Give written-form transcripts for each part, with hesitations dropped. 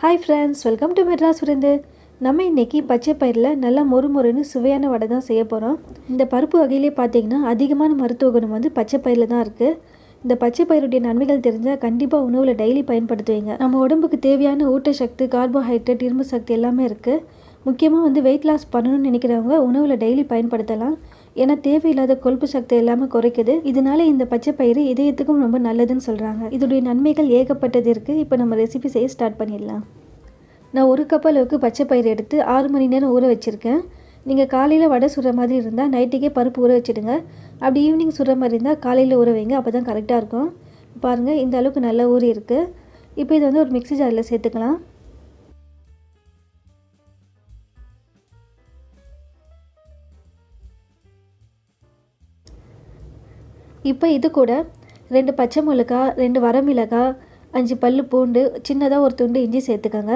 Hi friends, welcome to Madras விருந்து. நம்ம இன்றைக்கி பச்சை பயிரில் நல்லா மொறுன்னு சுவையான வடை தான் செய்ய போகிறோம். இந்த பருப்பு வகையிலே பார்த்திங்கன்னா அதிகமான மருத்துவ குணம் வந்து பச்சை பயிரில் தான் இருக்குது. இந்த பச்சை பயிருடைய நன்மைகள் தெரிஞ்சால் கண்டிப்பாக உணவில் டெய்லி பயன்படுத்துவீங்க. நம்ம உடம்புக்கு தேவையான ஊட்டச்சத்து, கார்போஹைட்ரேட், இரும்பு சக்தி எல்லாமே இருக்குது. முக்கியமாக வந்து வெயிட் லாஸ் பண்ணணும்னு நினைக்கிறவங்க உணவில் டெய்லி பயன்படுத்தலாம். ஏன்னா தேவையில்லாத கொழுப்பு சக்தி எல்லாமே குறைக்குது. இதனால இந்த பச்சை பயிறு இதயத்துக்கும் ரொம்ப நல்லதுன்னு சொல்கிறாங்க. இதோடைய நன்மைகள் ஏகப்பட்டது இருக்குது. இப்போ நம்ம ரெசிபி செய்ய ஸ்டார்ட் பண்ணிடலாம். நான் 1 கப் அளவுக்கு பச்சை பயிறு எடுத்து 6 மணி நேரம் ஊற வச்சுருக்கேன். நீங்கள் காலையில் வடை சுடுற மாதிரி இருந்தால் நைட்டுக்கே பருப்பு ஊற வச்சுடுங்க. அப்படி ஈவினிங் சுடுற மாதிரி இருந்தால் காலையில் ஊற வைங்க, அப்போ தான் கரெக்டாக இருக்கும். பாருங்கள், இந்த அளவுக்கு நல்லா ஊறி இருக்குது. இப்போ இதை வந்து ஒரு மிக்ஸி ஜாரில் சேர்த்துக்கலாம். இப்போ இது கூட 2 பச்சை மிளகாய், 2 வரமிளகாய், 5 பல்லு பூண்டு, சின்னதாக ஒரு துண்டு இஞ்சி சேர்த்துக்கோங்க.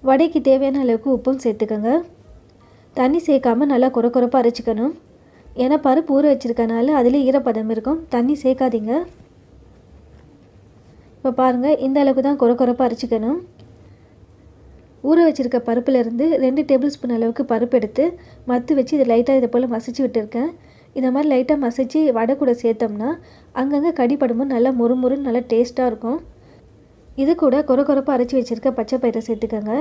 வடைக்கு தேவையான அளவுக்கு உப்பும் சேர்த்துக்கோங்க. தண்ணி சேர்க்காமல் நல்லா கொரப்பாக அரைச்சிக்கணும். ஏன்னா பருப்பு ஊற வச்சுருக்கனால அதிலே ஈரப்பதம் இருக்கும். தண்ணி சேர்க்காதீங்க. இப்போ பாருங்கள், இந்த அளவுக்கு தான் கொரப்பாக அரைச்சிக்கணும். ஊற வச்சுருக்க பருப்புலேருந்து 2 டேபிள் ஸ்பூன் அளவுக்கு பருப்பு எடுத்து மத்து வச்சு இதை லைட்டாக இதை போல் மசிச்சு விட்டுருக்கேன். இந்த மாதிரி லைட்டாக மசிச்சு வடை கூட சேர்த்தோம்னா அங்கங்கே கடிப்படும்போது நல்லா மொறுன்னு நல்லா டேஸ்ட்டாக இருக்கும். இது கூட கொரப்பாக அரைச்சி வச்சுருக்க பச்சை பயிரை சேர்த்துக்கோங்க.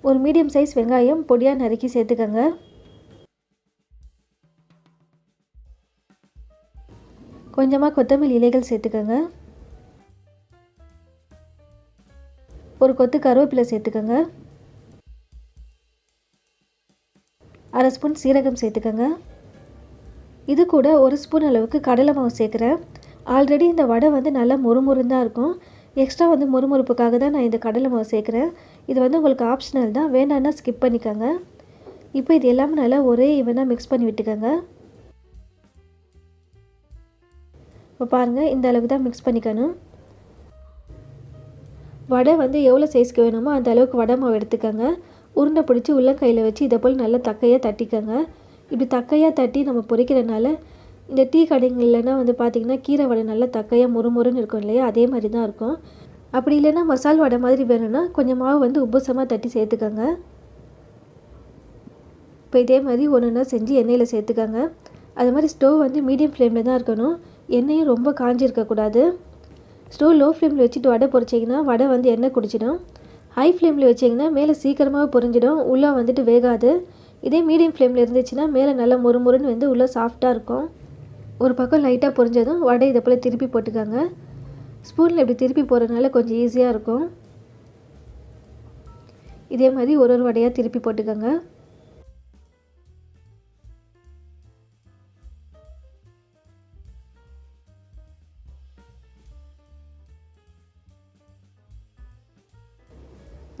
ஒரு மீடியம் சைஸ் வெங்காயம் பொடியாக நறுக்கி சேர்த்துக்கோங்க. கொஞ்சமாக கொத்தமல்லி இலைகள் சேர்த்துக்கோங்க. ஒரு கொத்து கருவேப்பிலை சேர்த்துக்கோங்க. 1/2 ஸ்பூன் சீரகம் சேர்த்துக்கோங்க. இது கூட 1 ஸ்பூன் அளவுக்கு கடலை மாவு சேர்க்குறேன். ஆல்ரெடி இந்த வடை வந்து நல்லா மொறுன்னு தான் இருக்கும். எக்ஸ்ட்ரா வந்து மொறுப்புக்காக தான் நான் இந்த கடலை மாவு சேர்க்குறேன். இது வந்து உங்களுக்கு ஆப்ஷனல் தான், வேண்டான்னா ஸ்கிப் பண்ணிக்கோங்க. இப்போ இது எல்லாமே நல்லா ஒரே ஈவனாக மிக்ஸ் பண்ணி விட்டுக்கோங்க. இப்போ பாருங்கள், இந்த அளவுக்கு தான் மிக்ஸ் பண்ணிக்கணும். வடை வந்து எவ்வளோ சைஸ்க்கு வேணுமோ அந்த அளவுக்கு வடை மாவு எடுத்துக்கோங்க. உருண்டை பிடிச்சி உள்ளங்கையில் வச்சு இதை போல் நல்லா தக்கையாக தட்டிக்கோங்க. இப்படி தக்கையாக தட்டி நம்ம பொரிக்கிறனால இந்த டீ கடைங்கள்லாம் வந்து பார்த்திங்கன்னா கீரை வடை நல்லா தக்கையாக மொறுன்னு இருக்கும் இல்லையா, அதே மாதிரி தான் இருக்கும். அப்படி இல்லைன்னா மசால் வடை மாதிரி வேணும்னா கொஞ்சம் மாவு வந்து உப்புசமாக தட்டி சேர்த்துக்கோங்க. இப்போ இதே மாதிரி ஒன்று செஞ்சு எண்ணெயில் சேர்த்துக்கோங்க. அது மாதிரி ஸ்டவ் வந்து மீடியம் ஃப்ளேமில் தான் இருக்கணும். எண்ணெயும் ரொம்ப காஞ்சிருக்கக்கூடாது. ஸ்டவ் லோ ஃப்ளேமில் வச்சுட்டு வடை பொரிச்சிங்கன்னா வடை வந்து எண்ணெய் குடிச்சிடும். ஹை ஃப்ளேமில் வச்சிங்கன்னா மேலே சீக்கிரமாக பொரிஞ்சிடும், உள்ளே வந்துட்டு வேகாது. இதே மீடியம் ஃப்ளேமில் இருந்துச்சுன்னா மேலே நல்லா மொறுன்னு வந்து உள்ளே சாஃப்டாக இருக்கும். ஒரு பக்கம் லைட்டாக பொரிஞ்சதும் வடை இதை போல் திருப்பி போட்டுக்கோங்க. ஸ்பூனில் இப்படி திருப்பி போடுறதுனால கொஞ்சம் ஈஸியாக இருக்கும். இதே மாதிரி ஒரு வடையாக திருப்பி போட்டுக்கோங்க.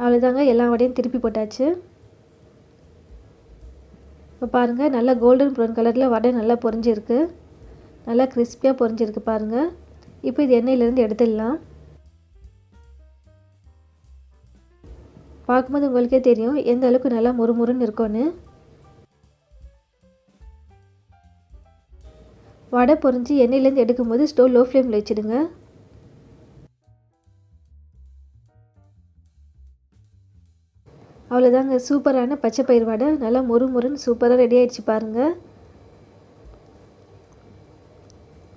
அவ்வளோதாங்க, எல்லா வடையும் திருப்பி போட்டாச்சு. இப்போ பாருங்கள், நல்லா கோல்டன் ப்ரௌன் கலரில் வடை நல்லா பொரிஞ்சிருக்கு. நல்லா கிறிஸ்பியாக பொரிஞ்சிருக்கு பாருங்கள். இப்போ இது எண்ணெயிலேருந்து எடுத்துடலாம். பார்க்கும்போது உங்களுக்கே தெரியும் எந்த அளவுக்கு நல்லா மொறுன்னு இருக்கும்னு. வடை பொரிஞ்சு எண்ணெயிலேருந்து எடுக்கும்போது ஸ்டவ் லோ ஃப்ளேமில் வச்சுடுங்க. அவ்வளோதாங்க, சூப்பரான பச்சை பயிர் வடை நல்லா மொறுன்னு சூப்பராக ரெடி ஆகிடுச்சு பாருங்கள்.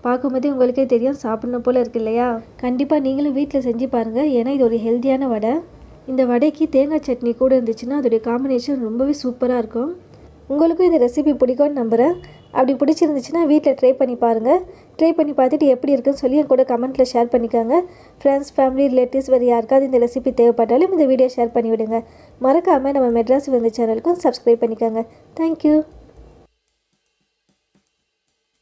பார்க்கும்போதே உங்களுக்கே தெரியும் சாப்பிட்ணும் போல் இருக்கு இல்லையா? கண்டிப்பாக நீங்களும் வீட்டில் செஞ்சு பாருங்கள். ஏன்னா இது ஒரு ஹெல்த்தியான வடை. இந்த வடைக்கு தேங்காய் சட்னி கூட இருந்துச்சுன்னா அதோடைய காம்பினேஷன் ரொம்பவே சூப்பராக இருக்கும். உங்களுக்கும் இந்த ரெசிபி பிடிக்கும்னு நம்புகிறேன். அப்படி பிடிச்சிருந்துச்சுன்னா வீட்டில் ட்ரை பண்ணி பாருங்கள். ட்ரை பண்ணி பார்த்துட்டு எப்படி இருக்குன்னு சொல்லி என் கூட கமெண்ட்டில் ஷேர் பண்ணிக்கோங்க. ஃப்ரெண்ட்ஸ், ஃபேமிலி, ரிலேட்டிவ்ஸ் வேறு யாருக்காவது இந்த ரெசிபி தேவைப்பட்டாலும் இந்த வீடியோ ஷேர் பண்ணிவிடுங்க. மறக்காமல் நம்ம மெட்ராஸ் விருந்து சேனலுக்கும் சப்ஸ்கிரைப் பண்ணிக்கோங்க. தேங்க்யூ.